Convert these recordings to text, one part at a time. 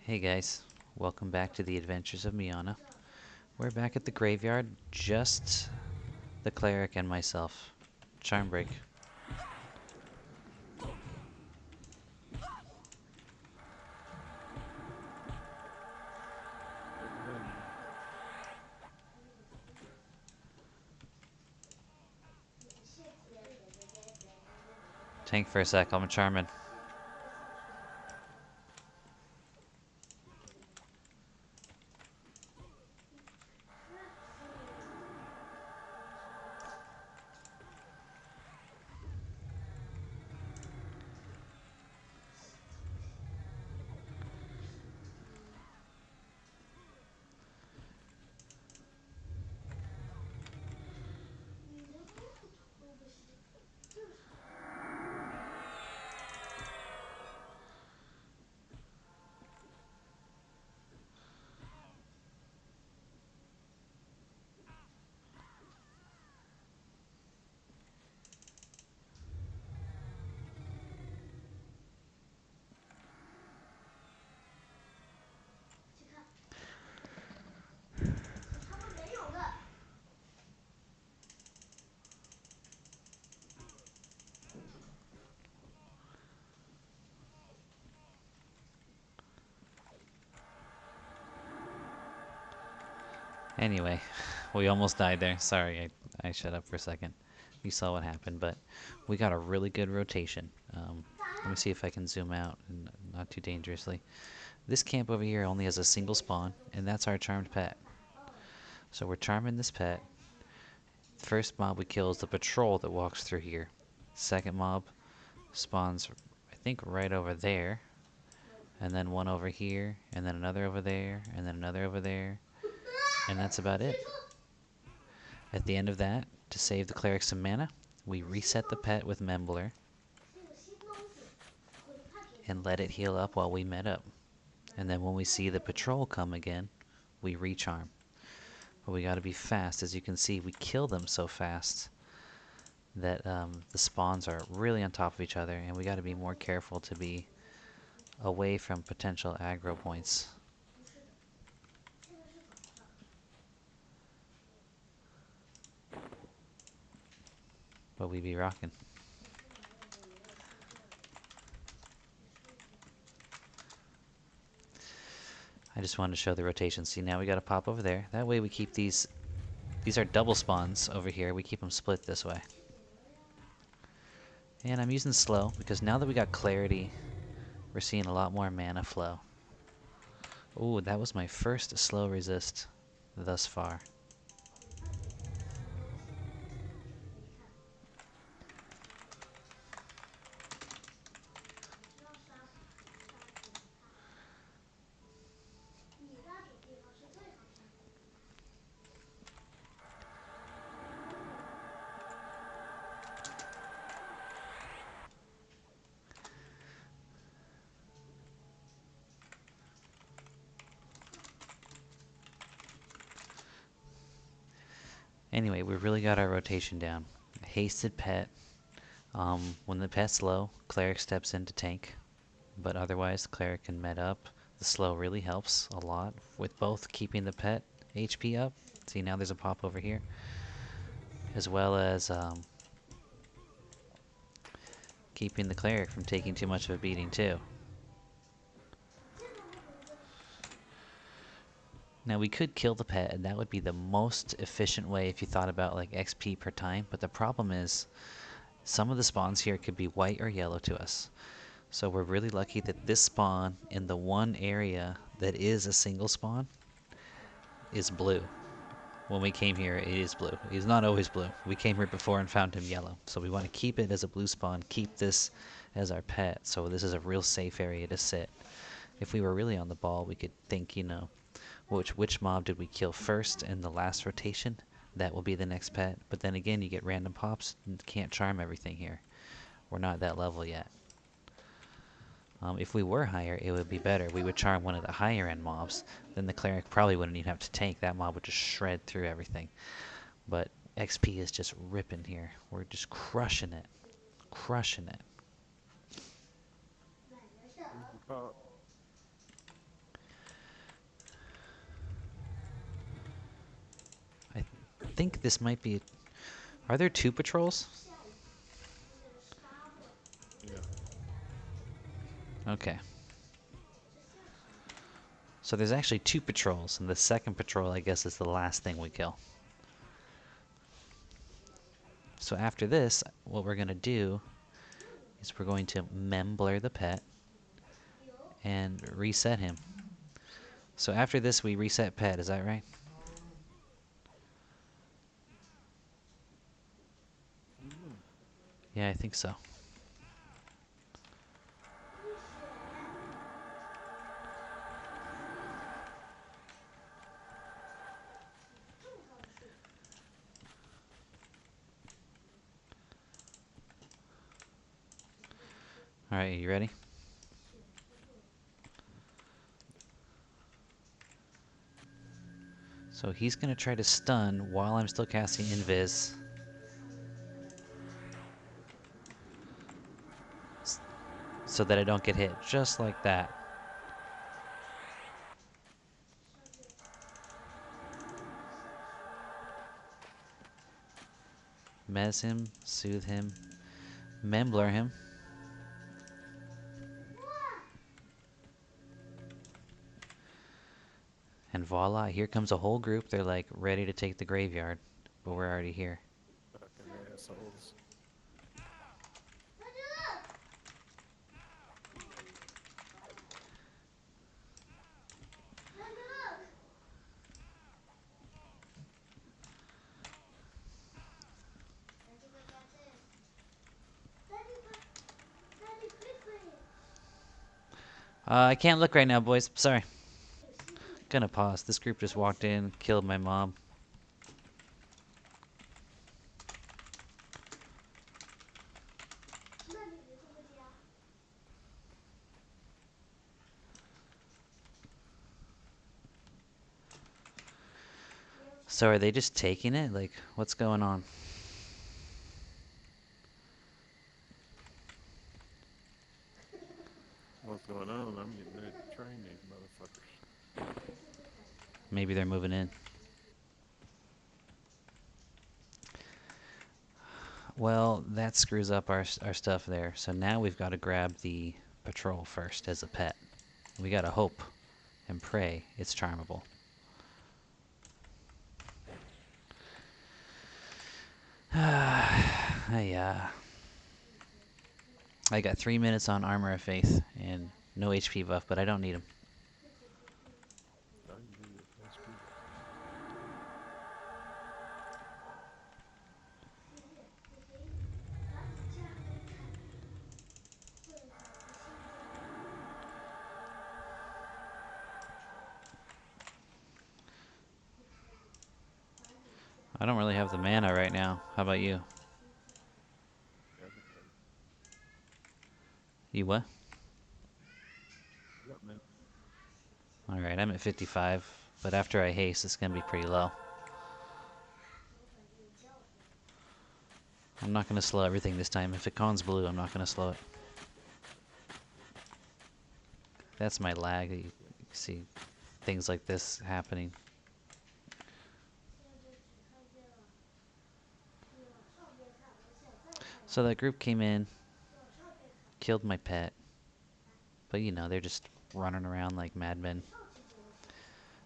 Hey guys, welcome back to the Adventures of Mianna. We're back at the graveyard, just the cleric and myself. Charm break. Tank for a sec, I'm charming. Anyway, we almost died there. Sorry, I shut up for a second. You saw what happened, but we got a really good rotation. Let me see if I can zoom out, and not too dangerously. This camp over here only has a single spawn, and that's our charmed pet. So we're charming this pet. First mob we kill is the patrol that walks through here. Second mob spawns, I think, right over there. And then one over here, and then another over there, and then another over there. And that's about it. At the end of that, to save the cleric some mana, we reset the pet with Membler and let it heal up while we met up. And then when we see the patrol come again, we recharm. But we gotta be fast. As you can see, we kill them so fast that the spawns are really on top of each other, and we gotta be more careful to be away from potential aggro points. But we be rocking. I just wanted to show the rotation. See, now we gotta pop over there. That way we keep these are double spawns over here. We keep them split this way. And I'm using slow because now that we got clarity, we're seeing a lot more mana flow. Ooh, that was my first slow resist thus far. Anyway, we really got our rotation down. Hasted pet. When the pet's low, cleric steps in to tank. But otherwise, cleric can med up. The slow really helps a lot with both keeping the pet HP up. See, now there's a pop over here. As well as keeping the cleric from taking too much of a beating too. Now we could kill the pet, and that would be the most efficient way if you thought about like XP per time, but the problem is some of the spawns here could be white or yellow to us. So we're really lucky that this spawn in the one area that is a single spawn is blue. When we came here, it is blue. He's not always blue. We came here before and found him yellow. So we want to keep it as a blue spawn, keep this as our pet, so this is a real safe area to sit. If we were really on the ball, we could think, you know, which mob did we kill first in the last rotation? That will be the next pet. But then again, you get random pops and can't charm everything here. We're not at that level yet. If we were higher, it would be better. We would charm one of the higher end mobs. Then the cleric probably wouldn't even have to tank. That mob would just shred through everything. But XP is just ripping here. We're just crushing it. Crushing it. think this might be... Are there 2 patrols? Yeah. Okay. So there's actually 2 patrols, and the second patrol, I guess, is the last thing we kill. So after this, what we're going to do is we're going to blur the pet and reset him. So after this, we reset pet, is that right? Mm. Yeah, I think so. Alright, you ready? So he's going to try to stun while I'm still casting Invis. So that I don't get hit, just like that. Mez him, soothe him, memblur him. And voila, here comes a whole group. They're like ready to take the graveyard, but we're already here. Fucking assholes. I can't look right now, boys. Sorry. Gonna pause. This group just walked in, killed my mom. So are they just taking it? Like, what's going on? What's going on? I'm getting ready to train these motherfuckers. Maybe they're moving in. Well, that screws up our stuff there. So now we've got to grab the patrol first as a pet. We gotta hope and pray it's charmable. I got 3 minutes on Armor of Faith and no HP buff, but I don't need them. I can give you a HP buff. I don't really have the mana right now. How about you? Yeah, I got plenty. You what? I got men. Alright, I'm at 55, but after I haste, it's gonna be pretty low. I'm not gonna slow everything this time. If it cons blue, I'm not gonna slow it. That's my lag. You see things like this happening. So that group came in, killed my pet, but you know, they're just running around like madmen.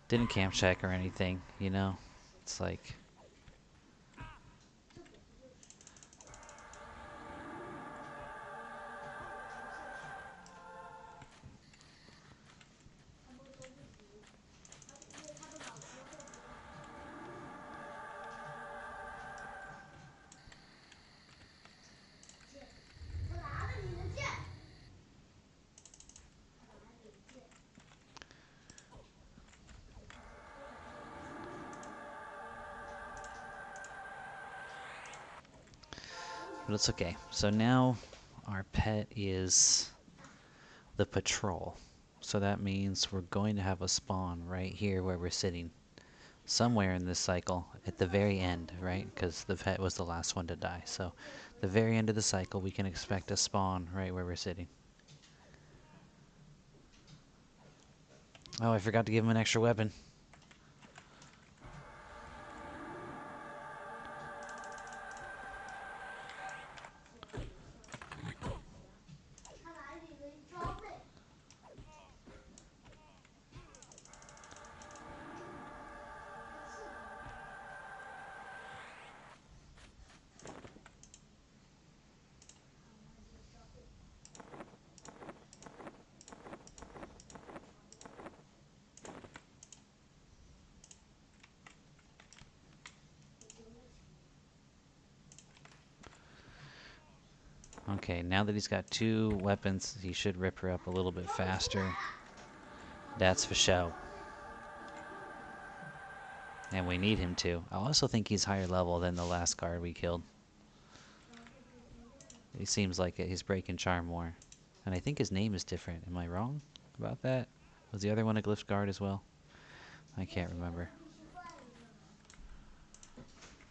Didn't camp check or anything, you know? It's like... But it's okay. So now our pet is the patrol. So that means we're going to have a spawn right here where we're sitting. Somewhere in this cycle, at the very end, right? Because the pet was the last one to die. So the very end of the cycle, we can expect a spawn right where we're sitting. Oh, I forgot to give him an extra weapon. Okay, now that he's got 2 weapons, he should rip her up a little bit faster. That's for show. And we need him to. I also think he's higher level than the last guard we killed. He seems like it. He's breaking charm more. And I think his name is different. Am I wrong about that? Was the other one a glyph guard as well? I can't remember.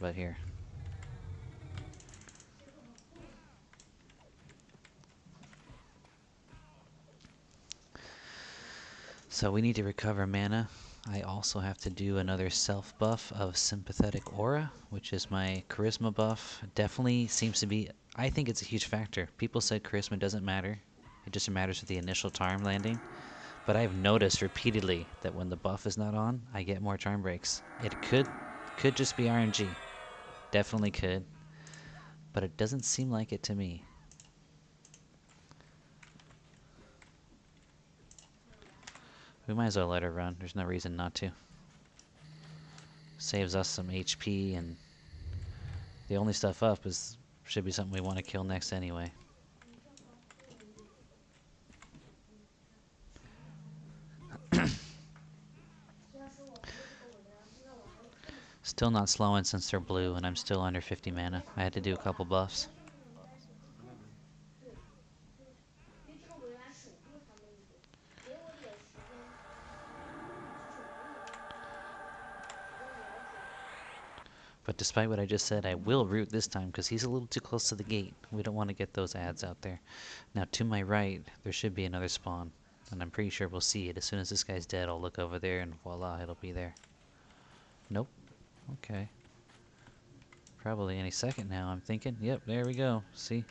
But here. So we need to recover mana. I also have to do another self buff of Sympathetic Aura, which is my charisma buff. Definitely seems to be, I think it's a huge factor. People said charisma doesn't matter. It just matters with the initial charm landing. But I've noticed repeatedly that when the buff is not on, I get more charm breaks. It could just be RNG. Definitely could. But it doesn't seem like it to me. We might as well let her run. There's no reason not to. Saves us some HP, and the only stuff up should be something we want to kill next anyway. Still not slowing since they're blue, and I'm still under 50 mana. I had to do a couple buffs. But despite what I just said, I will root this time because he's a little too close to the gate. We don't want to get those ads out there. Now, to my right, there should be another spawn. And I'm pretty sure we'll see it. As soon as this guy's dead, I'll look over there and voila, it'll be there. Nope. Okay. Probably any second now, I'm thinking. Yep, there we go. See?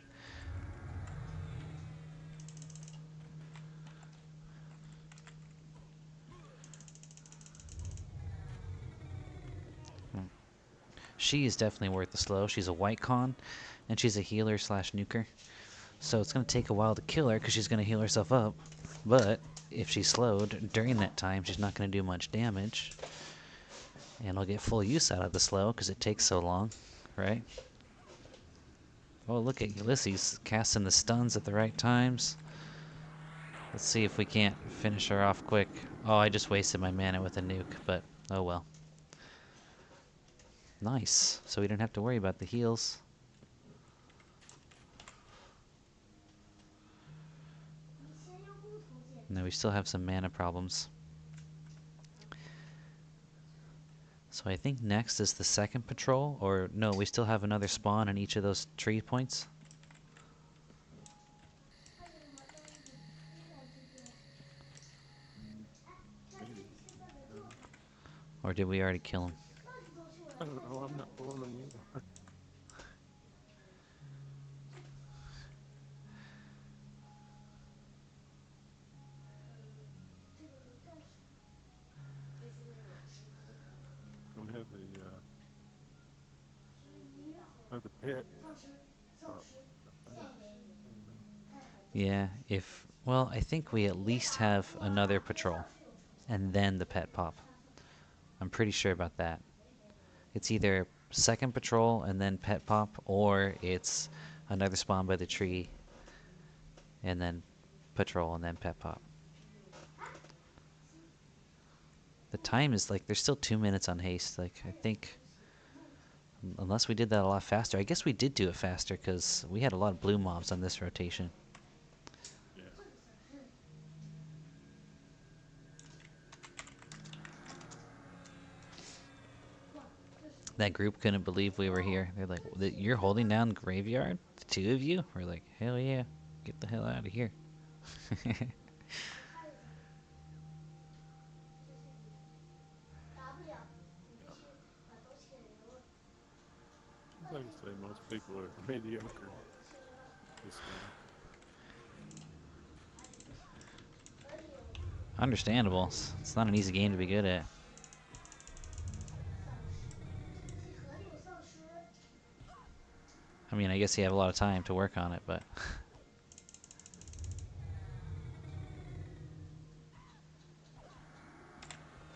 She is definitely worth the slow. She's a white con, and she's a healer slash nuker. So it's going to take a while to kill her because she's going to heal herself up. But if she's slowed during that time, she's not going to do much damage. And I'll get full use out of the slow because it takes so long, right? Oh, look at Ullysses casting the stuns at the right times. Let's see if we can't finish her off quick. Oh, I just wasted my mana with a nuke, but oh well. Nice. So we don't have to worry about the heals. No, we still have some mana problems. So I think next is the second patrol, or no, we still have another spawn in each of those tree points. Maybe. No. Or did we already kill him? I don't know. I'm not pulling them you. Don't have the pet. Uh, I don't know. Yeah, well, I think we at least have another patrol. And then the pet pop. I'm pretty sure about that. It's either second patrol and then pet pop, or it's another spawn by the tree and then patrol and then pet pop. The time is like, there's still 2 minutes on haste. Like, I think, unless we did that a lot faster. I guess we did do it faster because we had a lot of blue mobs on this rotation. Yeah. That group couldn't believe we were here. They're like, "You're holding down graveyard? The 2 of you?" We're like, "Hell yeah. Get the hell out of here." Like I say, most people are mediocre this game. Understandable. It's not an easy game to be good at. I mean, I guess you have a lot of time to work on it, but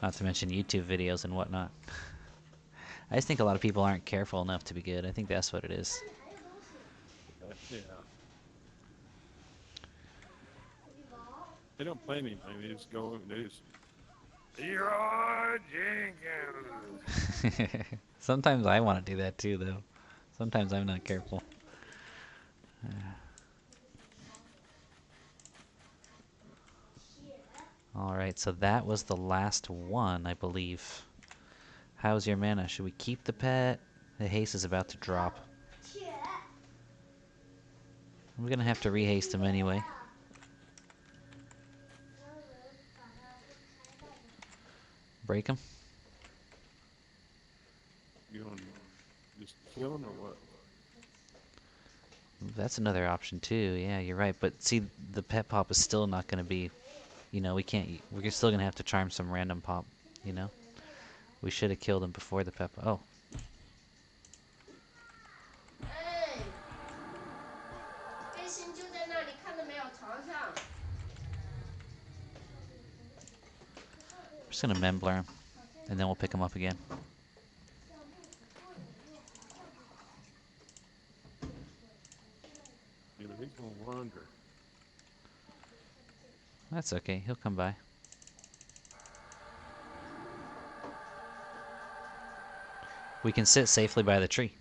not to mention YouTube videos and whatnot. I just think a lot of people aren't careful enough to be good. I think that's what it is. Yeah. They don't play anything. They just go. They just. Leroy Jenkins. Sometimes I want to do that too, though. Sometimes I'm not careful. Alright, so that was the last one, I believe. How's your mana? Should we keep the pet? The haste is about to drop. We're gonna have to rehaste him anyway. Break him? You gonna just kill him or what? That's another option too. Yeah, you're right. But see, the pet pop is still not gonna be. We can't. We're still gonna have to charm some random pop. You know. We should have killed him before the pep. Oh. I'm just gonna Membler him, and then we'll pick him up again. Either he's gonna wander. That's okay. He'll come by. We can sit safely by the tree.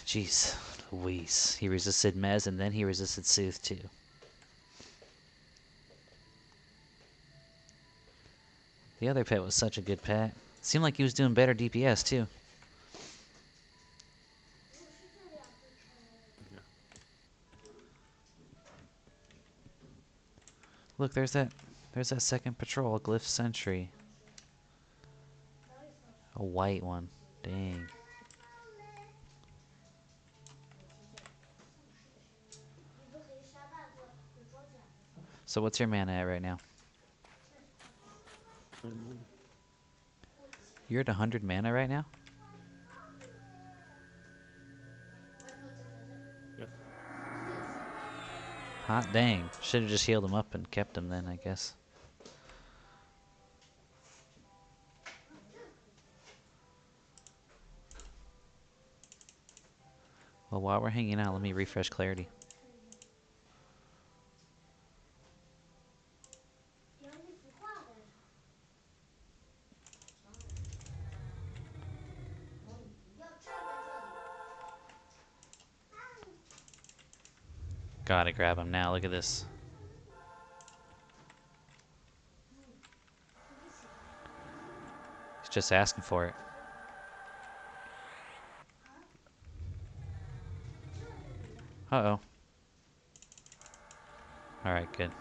Jeez Louise. He resisted Mez and then he resisted Soothe too. The other pet was such a good pet. Seemed like he was doing better DPS too. Yeah. Look, there's that second patrol, Glyph Sentry. A white one. Dang. So what's your mana at right now? You're at 100 mana right now? Yeah. Hot dang. Should have just healed him up and kept him then, I guess. Well, while we're hanging out, let me refresh clarity. Gotta grab him now. Look at this. He's just asking for it. Uh-oh. Alright, good.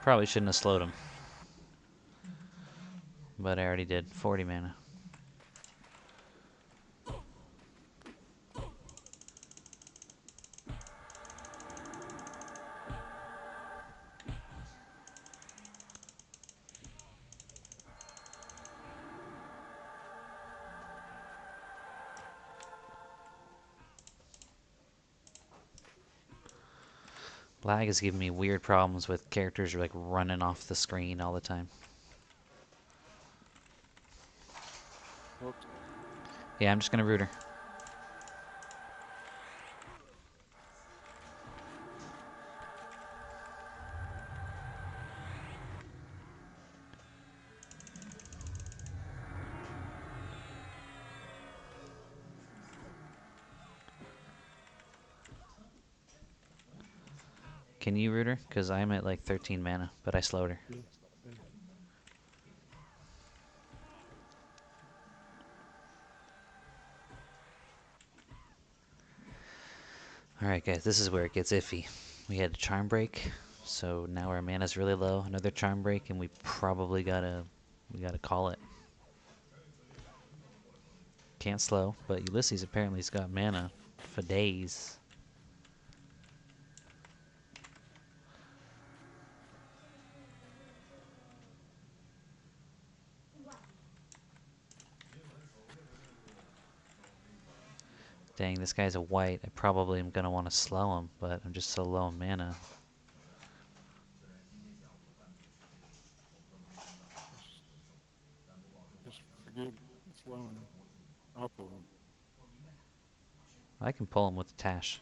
Probably shouldn't have slowed him. But I already did. 40 mana. Lag is giving me weird problems with characters like running off the screen all the time. Whoops. Yeah, I'm just gonna root her. Can you root her? Because I'm at like 13 mana, but I slowed her. Yeah. Yeah. Alright guys, this is where it gets iffy. We had a charm break, so now our mana's really low. Another charm break, and we probably gotta call it. Can't slow, but Ullysses apparently has got mana for days. Dang, this guy's a white. I probably am gonna want to slow him, but I'm just so low on mana. Just, just forget slowing. I'll pull him. I can pull him with the Tash.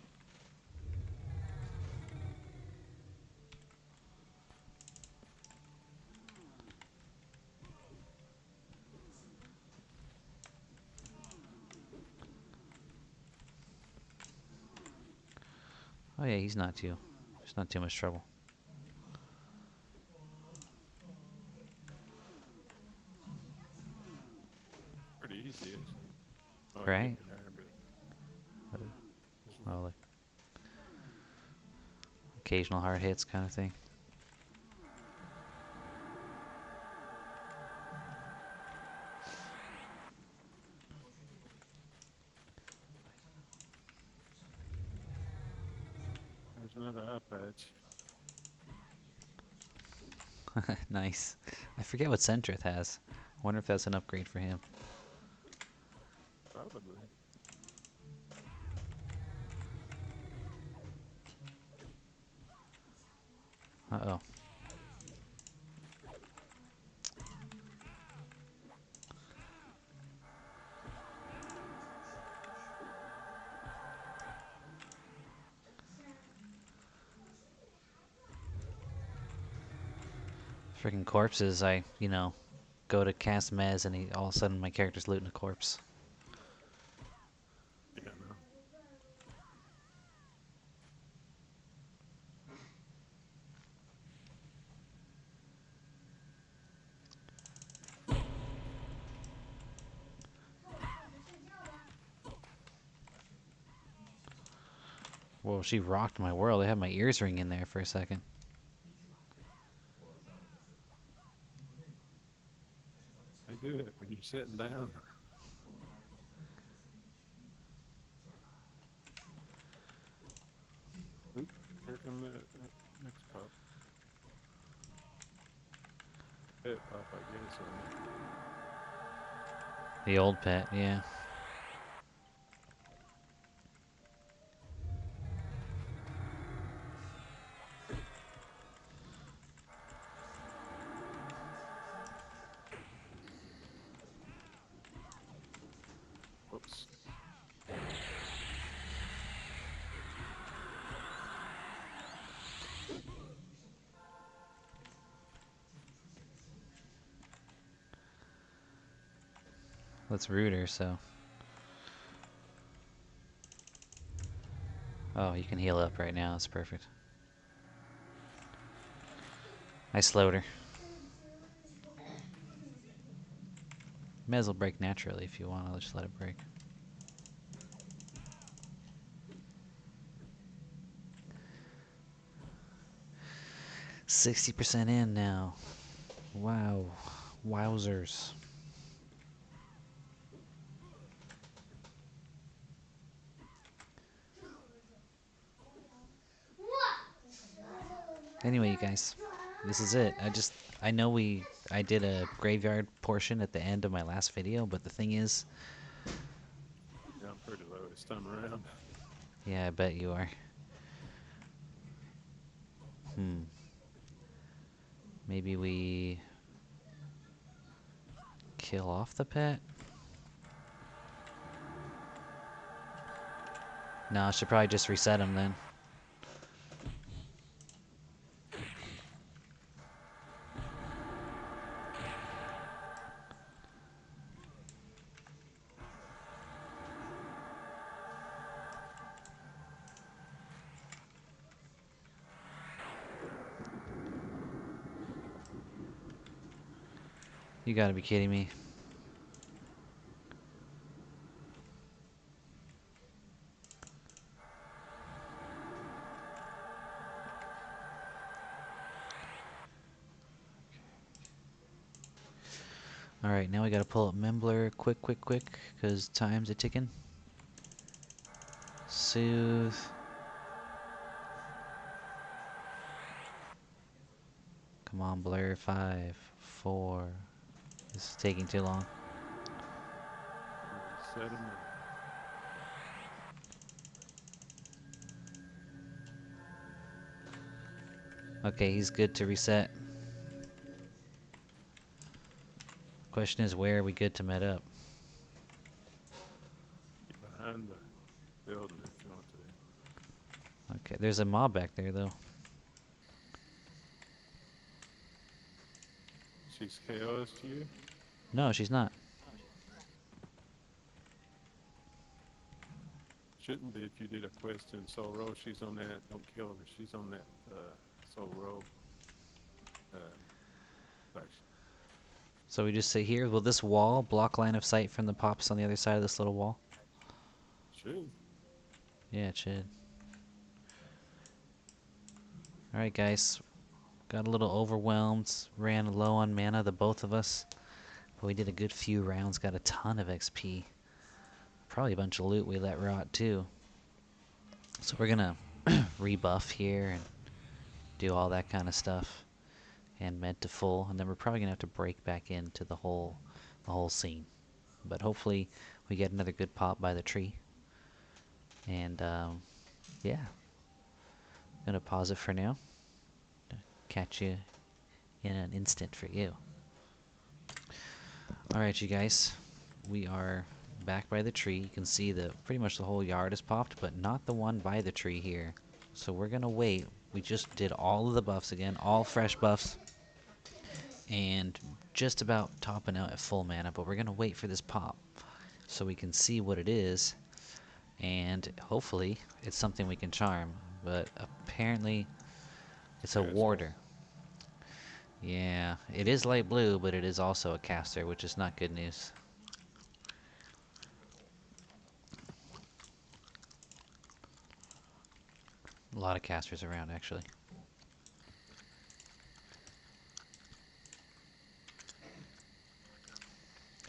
Oh yeah, he's not too much trouble. Pretty easy, isn't it? Oh, you Right? get there, but it's Oh, like occasional hard hits kind of thing. there's another eye patch. Nice. I forget what Sendrith has. I wonder if that's an upgrade for him. Probably. Uh-oh. Freaking corpses, go to cast Mez and all of a sudden my character's looting a corpse. Yeah, no. Whoa, she rocked my world. I had my ears ringing there for a second. They do it when you're sitting down. Oop, here come the next pop. Pit pop, I guess. The old pet, yeah. Whoops. Let's root her, so. Oh, you can heal up right now. That's perfect. I slowed her. Mez will break naturally if you want. I'll just let it break. 60% in now. Wow. Wowzers. Anyway, you guys, this is it. I know I did a graveyard portion at the end of my last video, but the thing is, Yeah, I'm pretty low this time around. yeah, I bet you are. Maybe we kill off the pet? No, I should probably just reset him then. You gotta be kidding me. Alright, now we gotta pull up Membler quick, because time's a ticking. Soothe. Come on, Blur. 5, 4. This is taking too long. Reset him up. Okay, he's good to reset. Question is, where are we good to met up? Get behind the building if you want to. Okay, there's a mob back there, though. She's KOs to you? No, she's not. Shouldn't be if you did a quest in Soul Row. She's on that. Don't kill her. She's on that Soul Row section. So we just say here, will this wall block line of sight from the pops on the other side of this little wall? Should. Yeah, it should. Alright, guys. Got a little overwhelmed. Ran low on mana, the both of us. But we did a good few rounds. Got a ton of XP. Probably a bunch of loot we let rot, too. So we're gonna rebuff here and do all that kind of stuff. And med to full. And then we're probably gonna have to break back into the whole scene. But hopefully we get another good pop by the tree. And yeah, gonna pause it for now. Catch you in an instant for you. Alright, you guys, we are back by the tree. You can see that pretty much the whole yard is popped, but not the one by the tree here. So we're gonna wait. We just did all of the buffs again, all fresh buffs, and just about topping out at full mana, but we're gonna wait for this pop so we can see what it is, and hopefully it's something we can charm. But apparently it's a Caster. warder. Yeah, it is light blue, but it is also a caster, which is not good news. A lot of casters around, actually.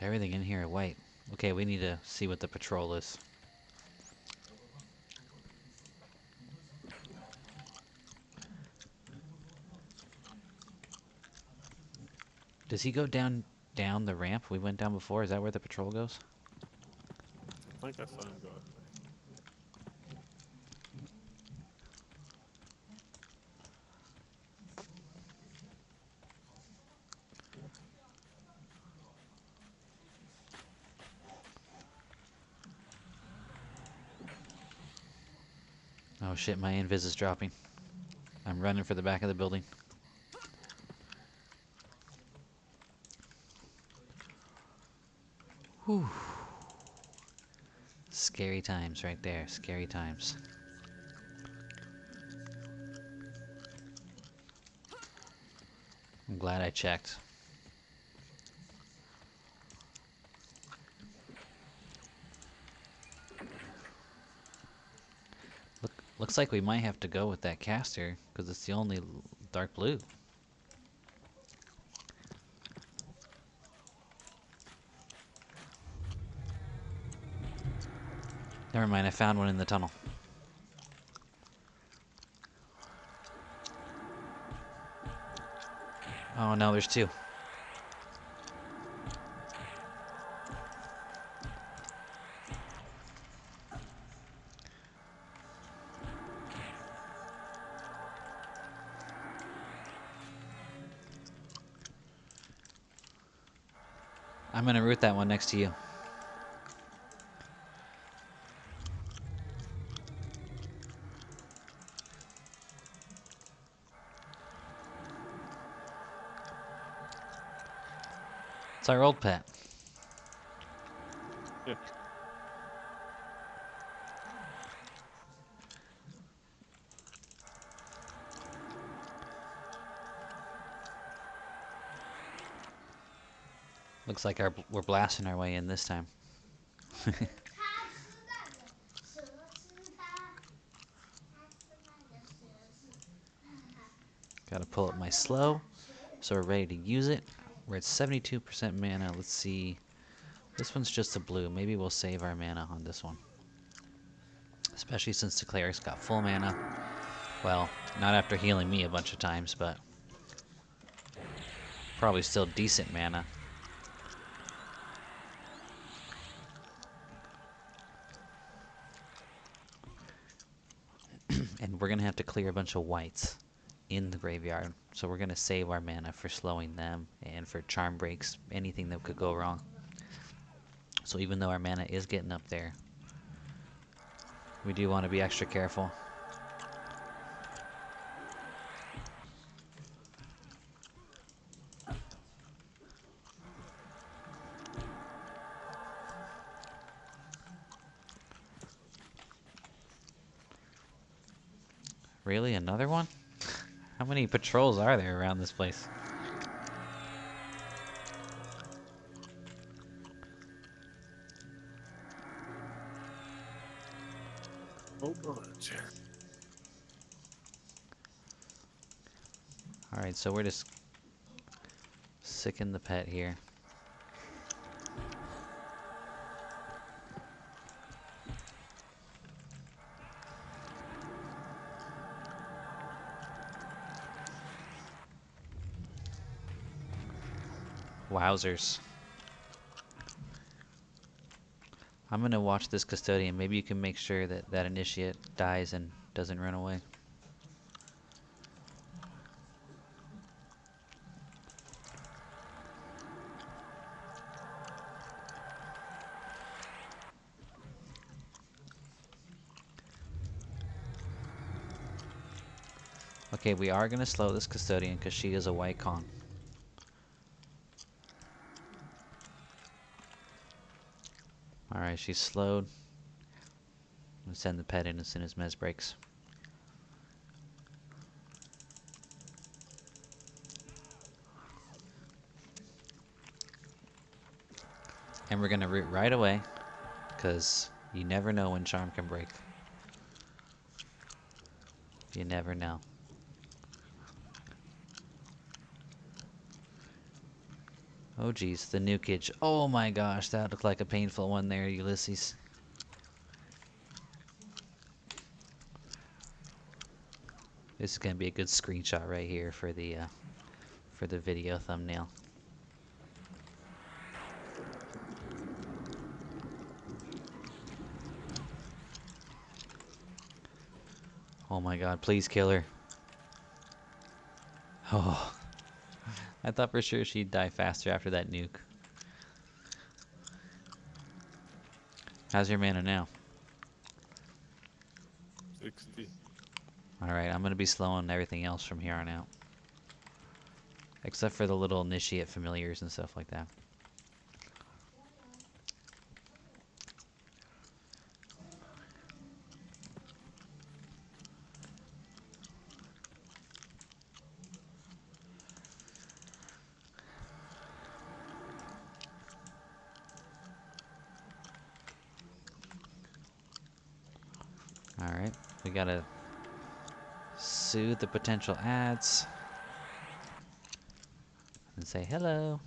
Everything in here white. Okay, we need to see what the patrol is. Does he go down the ramp we went down before? Is that where the patrol goes? I think I saw him go up there. Oh shit, my invis is dropping. I'm running for the back of the building. Whew. Scary times right there, scary times. I'm glad I checked. Looks like we might have to go with that caster, because it's the only dark blue. Never mind, I found one in the tunnel. Oh no, there's two. I'm gonna root that one next to you. It's our old pet. Yeah. Looks like we're blasting our way in this time. Gotta pull up my slow, so we're ready to use it. We're at 72% mana. Let's see. This one's just a blue. Maybe we'll save our mana on this one. Especially since the cleric's got full mana. Well, not after healing me a bunch of times, but probably still decent mana. And we're going to have to clear a bunch of whites in the graveyard. So we're going to save our mana for slowing them and for charm breaks, anything that could go wrong. So even though our mana is getting up there, we do want to be extra careful. Really? Another one? How many patrols are there around this place? Oh, bunch. Alright, so we're just sicking the pet here. Wowzers. I'm gonna watch this custodian. Maybe you can make sure that that initiate dies and doesn't run away. Okay, we are gonna slow this custodian because she is a white con. Alright, she's slowed. I'm gonna send the pet in as soon as Mez breaks. And we're gonna root right away, because you never know when charm can break. You never know. Oh geez, the nukage. Oh my gosh, that looked like a painful one there, Ullysses. This is gonna be a good screenshot right here for the video thumbnail. Oh my god, please kill her. Oh, I thought for sure she'd die faster after that nuke. How's your mana now? 60. Alright, I'm gonna be slowing everything else from here on out. Except for the little initiate familiars and stuff like that. Alright, we gotta soothe the potential ads. And say hello.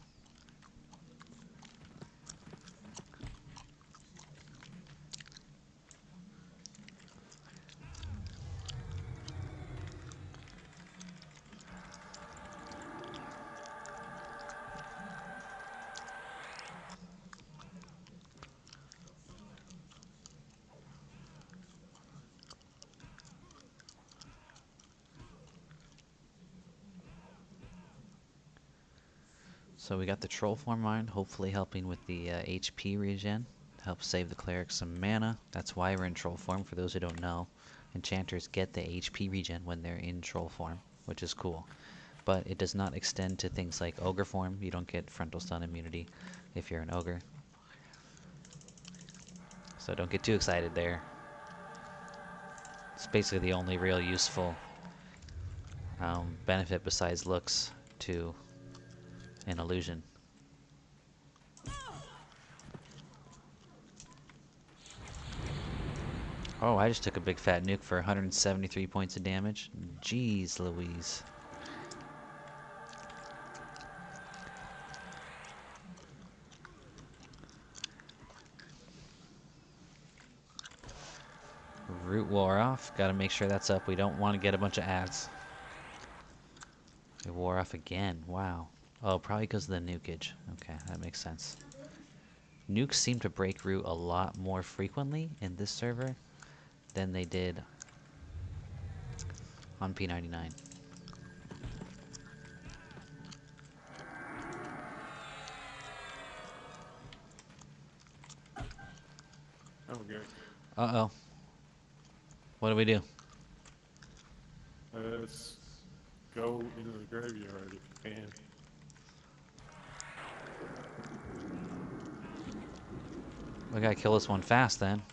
So we got the troll form mine, hopefully helping with the HP regen. Help save the cleric some mana. That's why we're in troll form, for those who don't know. Enchanters get the HP regen when they're in troll form, which is cool. But it does not extend to things like ogre form. You don't get frontal stun immunity if you're an ogre. So don't get too excited there. It's basically the only real useful benefit besides looks to an illusion. Oh, I just took a big fat nuke for 173 points of damage. Jeez Louise. Root wore off. Gotta make sure that's up. We don't want to get a bunch of ads. It wore off again. Wow. Oh, probably because of the nukage. Okay, that makes sense. Nukes seem to break root a lot more frequently in this server than they did on P99. Okay. Uh-oh. What do we do? Let's go into the graveyard if you can. We gotta kill this one fast then.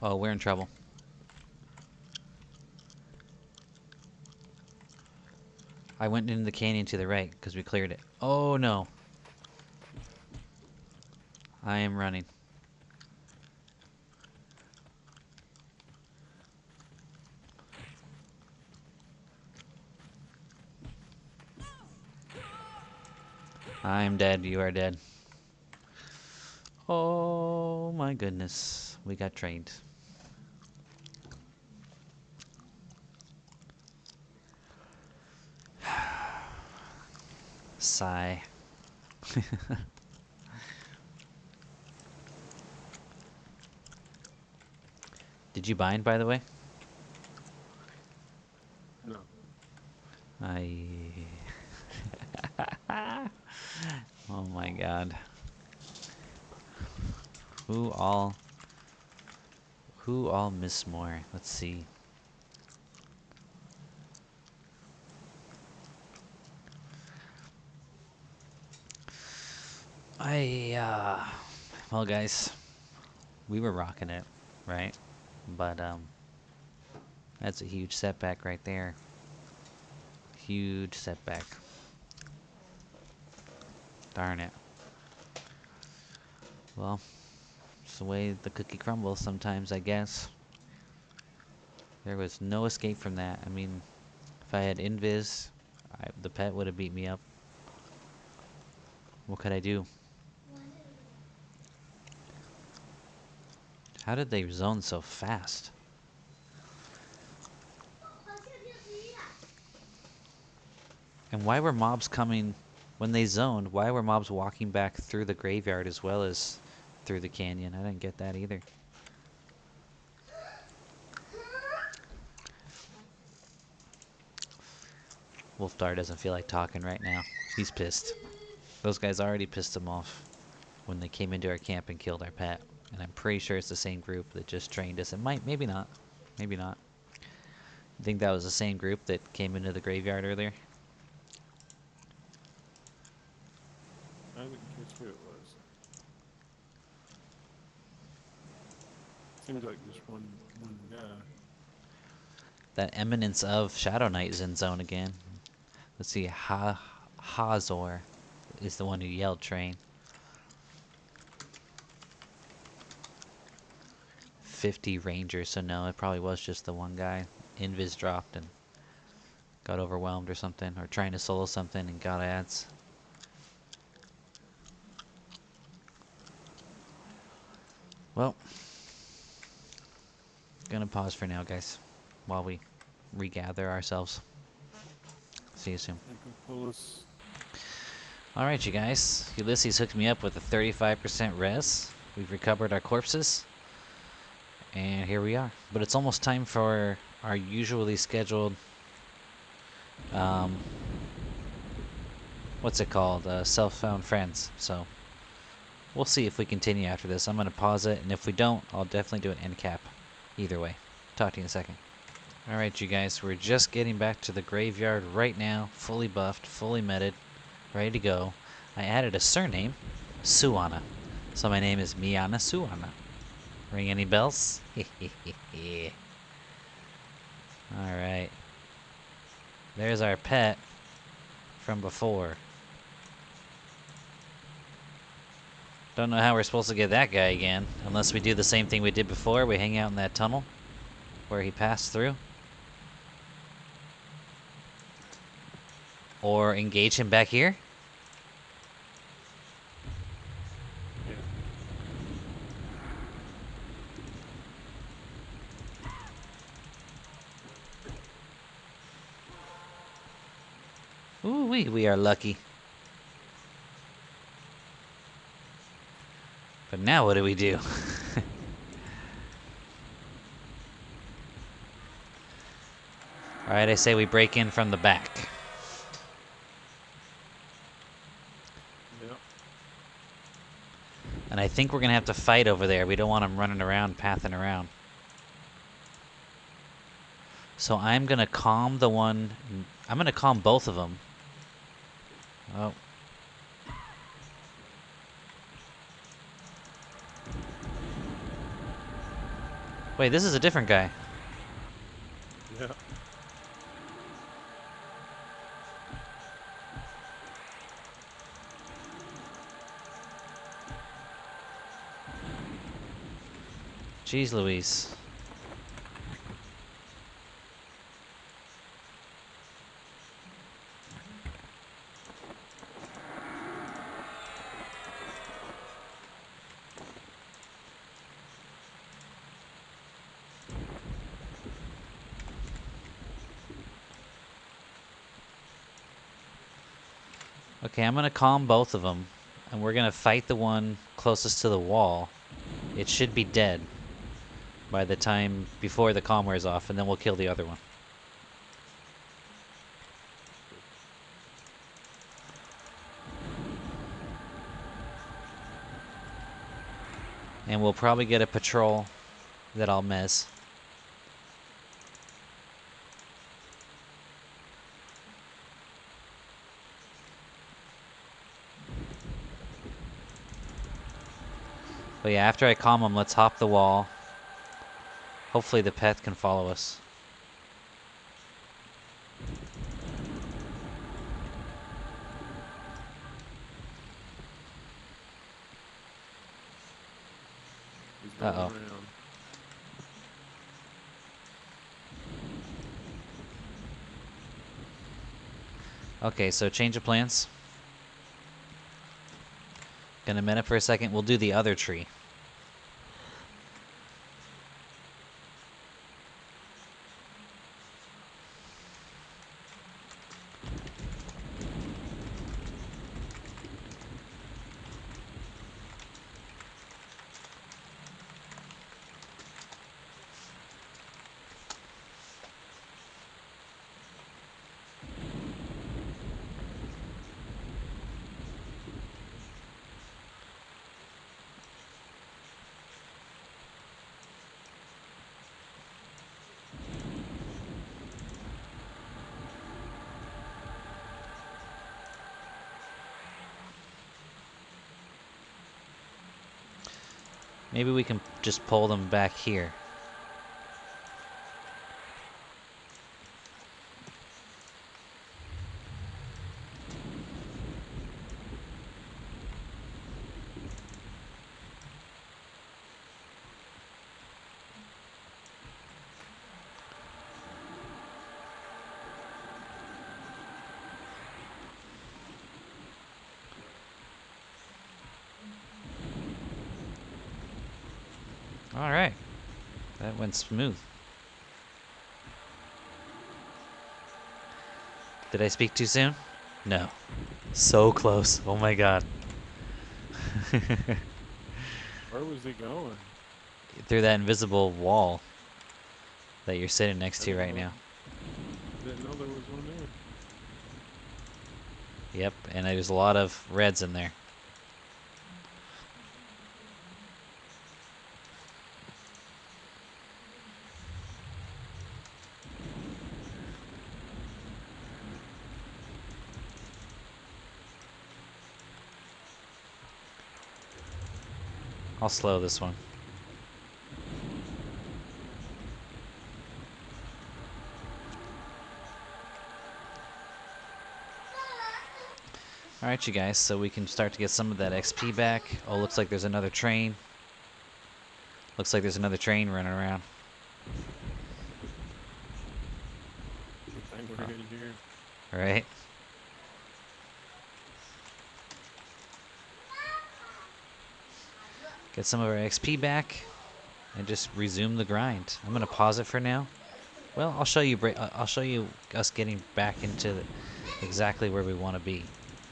Oh, we're in trouble. I went into the canyon to the right because we cleared it. Oh no. I am running. I am dead. You are dead. Oh my goodness. We got trained. Sigh. Did you bind, by the way? No. I. Oh my god. Who all? Who all Mistmoore? Let's see. Well, guys, we were rocking it, right? But that's a huge setback right there. Huge setback. Darn it. Well, it's the way the cookie crumbles sometimes, I guess. There was no escape from that. I mean, if I had invis, the pet would have beat me up. What could I do? How did they zone so fast? And why were mobs coming when they zoned? Why were mobs walking back through the graveyard as well as through the canyon? I didn't get that either. Wolfdar doesn't feel like talking right now. He's pissed. Those guys already pissed him off when they came into our camp and killed our pet. And I'm pretty sure it's the same group that just trained us. It might, maybe not. Maybe not. You think that was the same group that came into the graveyard earlier? I didn't catch who it was. Seems like just one guy. That Eminence of Shadow Knight is in zone again. Let's see, Hazor is the one who yelled train. 50 Rangers, so no, it probably was just the one guy. Invis dropped and got overwhelmed or something, or trying to solo something and got ads. Well, gonna pause for now, guys, while we regather ourselves. See you soon. They can pull us. Alright, you guys. Ullysses hooked me up with a 35% res. We've recovered our corpses. And here we are. But it's almost time for our usually scheduled, what's it called? Self-found friends. So we'll see if we continue after this. I'm going to pause it, and if we don't, I'll definitely do an end cap. Either way. Talk to you in a second. Alright, you guys. We're just getting back to the graveyard right now. Fully buffed, fully meted, ready to go. I added a surname, Suana. So my name is Mianna Suana. Ring any bells? Alright. There's our pet from before. Don't know how we're supposed to get that guy again, unless we do the same thing we did before. We hang out in that tunnel where he passed through. Or engage him back here. Yeah. Ooh, we are lucky. But now what do we do? Alright, I say we break in from the back. Yeah. And I think we're going to have to fight over there. We don't want him running around, pathing around. So I'm going to calm the one... I'm going to calm both of them. Oh. Wait, this is a different guy. Yeah. Jeez Louise. Okay, I'm going to calm both of them. And we're going to fight the one closest to the wall. It should be dead by the time before the calm wears off, and then we'll kill the other one. And we'll probably get a patrol that I'll mez. But yeah, after I calm him, let's hop the wall. Hopefully the pet can follow us. He's going Uh-oh. around. Okay, so change of plans. Gonna minute for a second. We'll do the other tree. Maybe we can just pull them back here. Alright. That went smooth. Did I speak too soon? No. So close. Oh my god. Where was he going? Through that invisible wall that you're sitting next I to didn't right know. now. Didn't know there was one there. Yep, and there's a lot of reds in there. I'll slow this one. Alright, you guys, so we can start to get some of that XP back. Oh, looks like there's another train. Looks like there's another train running around. Good thing we're in here. Right? Get some of our XP back and just resume the grind. I'm gonna pause it for now. Well, I'll show you. I'll show you us getting back into exactly where we want to be.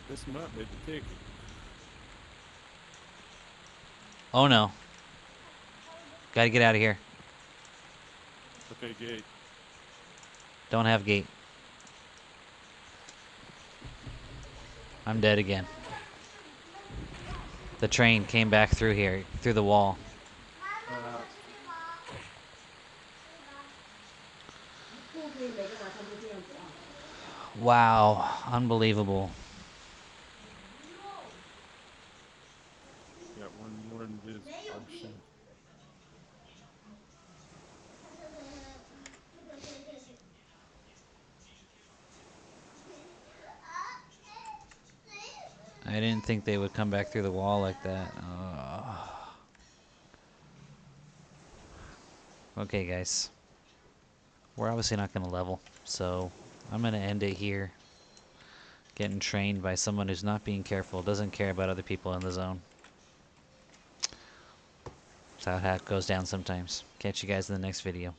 This might be the ticket. Oh no! Gotta get out of here. Okay, gate. Don't have gate. I'm dead again. The train came back through here, through the wall. Wow, unbelievable. Got one more in this portion. I didn't think they would come back through the wall like that. Okay, guys. We're obviously not going to level, so I'm going to end it here. Getting trained by someone who's not being careful, doesn't care about other people in the zone. That's how it goes down sometimes. Catch you guys in the next video.